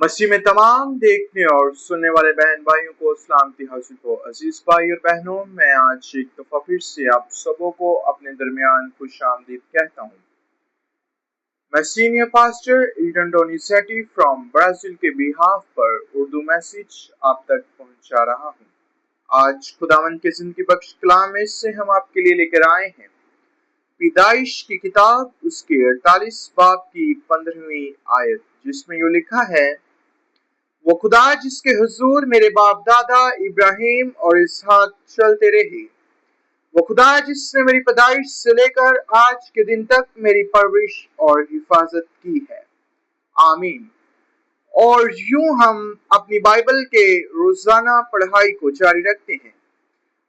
मसीह में तमाम देखने और सुनने वाले बहन भाइयों को सलामती हासिल हो। अजीज भाई और बहनों, मैं आज एक दफा फिर से आप सबों को अपने दरमियान खुश आमदीद कहता हूँ। मैं senior pastor Eden Donisetti from Brazil के बिहाफ पर उर्दू मैसेज आप तक पहुँचा रहा हूँ। आज खुदावंद के जिंदगी बख्श कलाम में से हम आपके लिए लेकर आए हैं पैदाइश की किताब, उसके 48 बाब की 15वीं आयत, जिसमें यूं लिखा है, वो खुदा जिसके हुजूर मेरे बाप दादा इब्राहिम और इसहाक चलते रहे, वो खुदा जिसने मेरी पैदाइश से लेकर आज के दिन तक मेरी परवरिश और हिफाजत की है। आमीन। और यूं हम अपनी बाइबल के रोजाना पढ़ाई को जारी रखते हैं।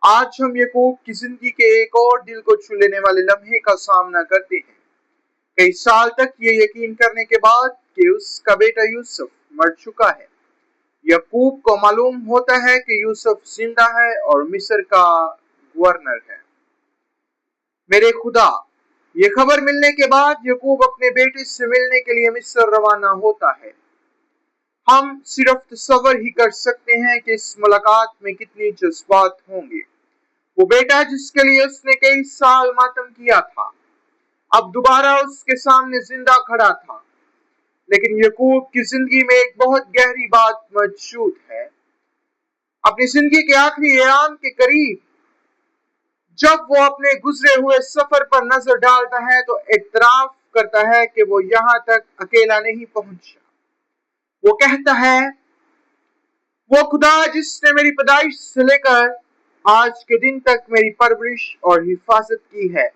आज हम याकूब की जिंदगी के एक और दिल को छू लेने वाले लम्हे का सामना करते हैं। कई साल तक ये यकीन करने के बाद कि उसका बेटा यूसुफ मर चुका है, याकूब को मालूम होता है कि यूसुफ जिंदा है और मिस्र का गवर्नर है। मेरे खुदा, ये खबर मिलने के बाद याकूब अपने बेटे से मिलने के लिए मिस्र रवाना होता है। हम सिर्फ तसव्वुर ही कर सकते हैं कि इस मुलाकात में कितनी जज्बात होंगे। वो बेटा जिसके लिए उसने कई साल मातम किया था, अब दोबारा उसके सामने जिंदा खड़ा था। लेकिन याकूब की जिंदगी में एक बहुत गहरी बात मौजूद है। अपनी जिंदगी के आखिरी ऐयाम के करीब जब वो अपने गुजरे हुए सफर पर नजर डालता है तो इत्तराफ करता है कि वो यहाँ तक अकेला नहीं पहुंचा। वो कहता है, वो खुदा जिसने मेरी पैदाइश से लेकर आज के दिन तक मेरी परवरिश और हिफाजत की है,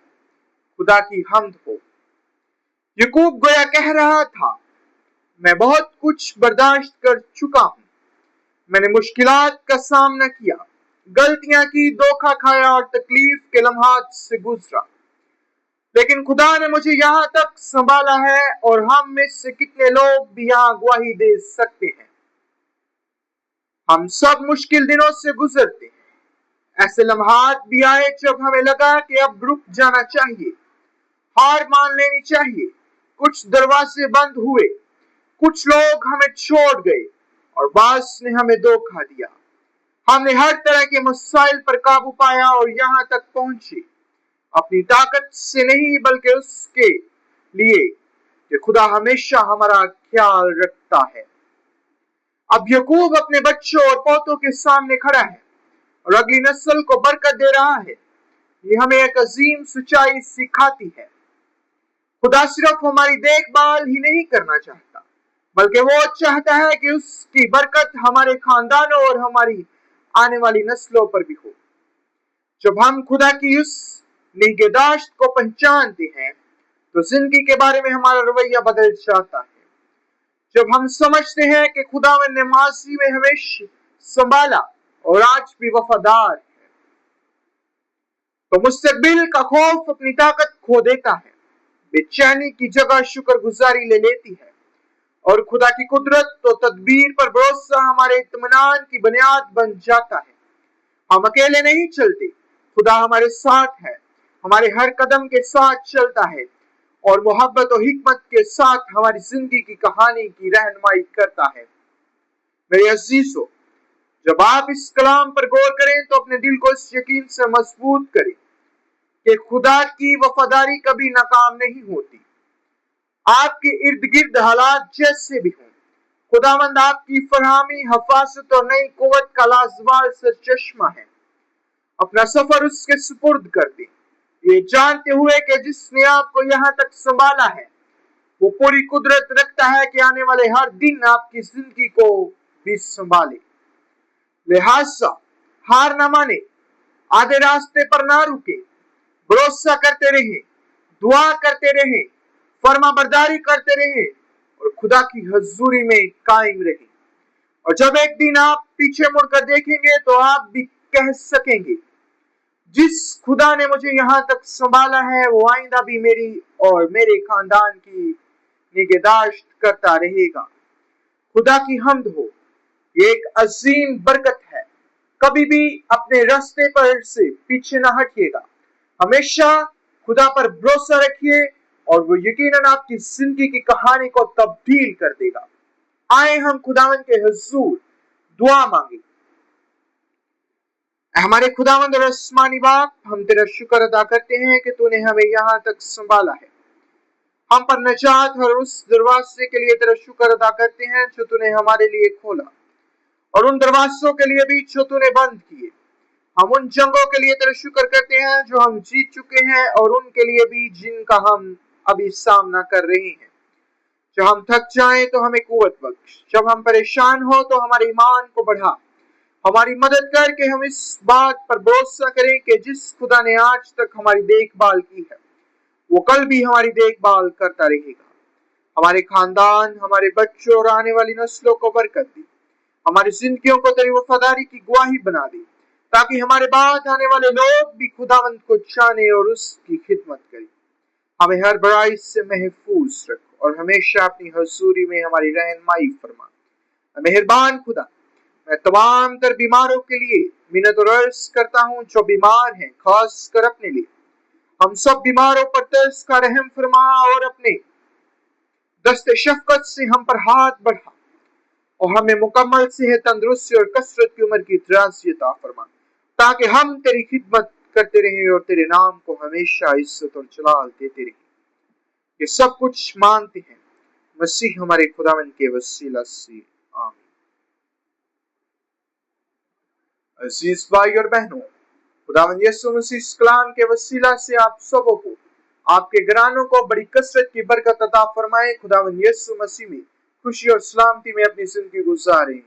खुदा की हम्द हो। याकूब गोया कह रहा था, मैं बहुत कुछ बर्दाश्त कर चुका हूं। मैंने मुश्किलात का सामना किया, गलतियां की, धोखा खाया और तकलीफ के लम्हात से गुजरा, लेकिन खुदा ने मुझे यहाँ तक संभाला है। और हम में से कितने लोग भी यहाँ गवाही दे सकते हैं। हम सब मुश्किल दिनों से गुजरते हैं। ऐसे लम्हात भी आए जब हमें लगा कि अब रुक जाना चाहिए, हार मान लेनी चाहिए। कुछ दरवाजे बंद हुए, कुछ लोग हमें छोड़ गए और बास ने हमें धोखा दिया। हमने हर तरह के मसाइल पर काबू पाया और यहाँ तक पहुंचे, अपनी ताकत से नहीं बल्कि उसके लिए कि खुदा हमेशा हमारा ख्याल रखता है। अब याकूब अपने बच्चों और पोतों के सामने खड़ा है और अगली नस्ल को बरकत दे रहा है। ये हमें एक अजीम सच्चाई सिखाती है। खुदा सिर्फ हमारी देखभाल ही नहीं करना चाहता, बल्कि वो चाहता है कि उसकी बरकत हमारे खानदानों और हमारी आने वाली नस्लों पर भी हो। जब हम खुदा की उस निगहदाश्त को पहचानते हैं तो जिंदगी के बारे में हमारा रवैया बदल जाता है। जब हम समझते हैं कि खुदावंद ने माजी में हमेशा संभाला और आज भी वफादार है, तो मुस्तकबिल का खौफ अपनी ताकत खो देता है, बेचैनी की जगह शुक्रगुजारी ले लेती है और खुदा की कुदरत तो तदबीर पर भरोसा हमारे इत्मीनान की बुनियाद बन जाता है। हम अकेले नहीं चलते, खुदा हमारे साथ है, हमारे हर कदम के साथ चलता है और मोहब्बत और हिकमत के साथ हमारी जिंदगी की कहानी की रहनुमाई करता है। मेरे अजीजों, जब आप इस कलाम पर गौर करें तो अपने दिल को इस यकीन से मजबूत करें कि खुदा की वफादारी कभी नाकाम नहीं होती। आपके इर्द गिर्द हालात जैसे भी हों, खुदावंद आपकी फरहामी, हफाजत और नई कुव्वत का लाजवाब सरचश्मा है। अपना सफर उसके सुपुर्द कर दे, ये जानते हुए कि जिसने आपको यहाँ तक संभाला है वो पूरी कुदरत रखता है कि आने वाले हर दिन आपकी जिंदगी को भी संभाले। लिहाजा हार न माने, आधे रास्ते पर ना रुके, भरोसा करते रहे, दुआ करते रहे, फर्मा बरदारी करते रहे और खुदा की हजूरी में कायम रहे। और जब एक दिन आप पीछे मुड़कर देखेंगे तो आप भी कह सकेंगे, जिस खुदा ने मुझे यहाँ तक संभाला है वो आइंदा भी मेरी और मेरे खानदान की निगहदाश्त करता रहेगा। खुदा की हम्द हो। ये एक अजीम बरकत है। कभी भी अपने रास्ते पर से पीछे ना हटिएगा, हमेशा खुदा पर भरोसा रखिए और वो यकीनन आपकी जिंदगी की कहानी को तब्दील कर देगा। आए हम खुदावंद के हुजूर दुआ मांगे। हमारे खुदावंद और आसमानी बाप, हम तेरा शुक्र अदा करते हैं कि तूने हमें यहाँ तक संभाला है। हम पर नजात और उस दरवाजे के लिए तेरा शुक्र अदा करते हैं जो तूने हमारे लिए खोला, और उन दरवाजों के लिए भी जो तूने बंद किए। हम उन जंगों के लिए तेरा शुक्र करते हैं जो हम जीत चुके हैं, और उनके लिए भी जिनका हम अभी सामना कर रहे हैं। जब हम थक जाएं तो हमें कुव्वत बख्श, जब हम परेशान हो तो हमारे ईमान को बढ़ा। हमारी मदद करके हम इस बात पर भरोसा करें कि जिस खुदा ने आज तक हमारी देखभाल की है वो कल भी हमारी देखभाल करता रहेगा। हमारे खानदान, हमारे बच्चों और आने वाली नस्लों को बरकत दी। हमारी जिंदगियों को तेरी वफादारी की गवाही बना दी, ताकि हमारे बाद आने वाले लोग भी खुदावंद को जाने और उसकी खिदमत करें। हमें हर बुराई से महफूज रख और हमेशा अपनी हजूरी में हमारी रहनुमाई फरमा। मेहरबान खुदा, मैं तमाम तर बीमारों के लिए मिन्नत और अर्ज करता हूँ जो बीमार हैं, खास कर अपने लिए। हम सब बीमारों पर तरस का रहम फरमा और अपने दस्ते शफकत से हम पर हाथ बढ़ा, और हमें मुकम्मल सेहत, तंदुरुस्ती और कसरत की उम्र की दराज़ी अता फरमा, ताकि हम तेरी खिदमत करते रहें और तेरे नाम को हमेशा इज्जत और जलाल देते रहें। ये सब कुछ मांगते हैं मसीह हमारे खुदावंद के वसीला से, आमीन। अजीज भाई और बहनों, खुदावंद यीशु मसीह इस कलाम के वसीला से आप सबों को, आपके घरानों को बड़ी कसरत की बरकत अता फरमाए। खुदावंद यीशु मसीह में खुशी और सलामती में अपनी जिंदगी गुजारें।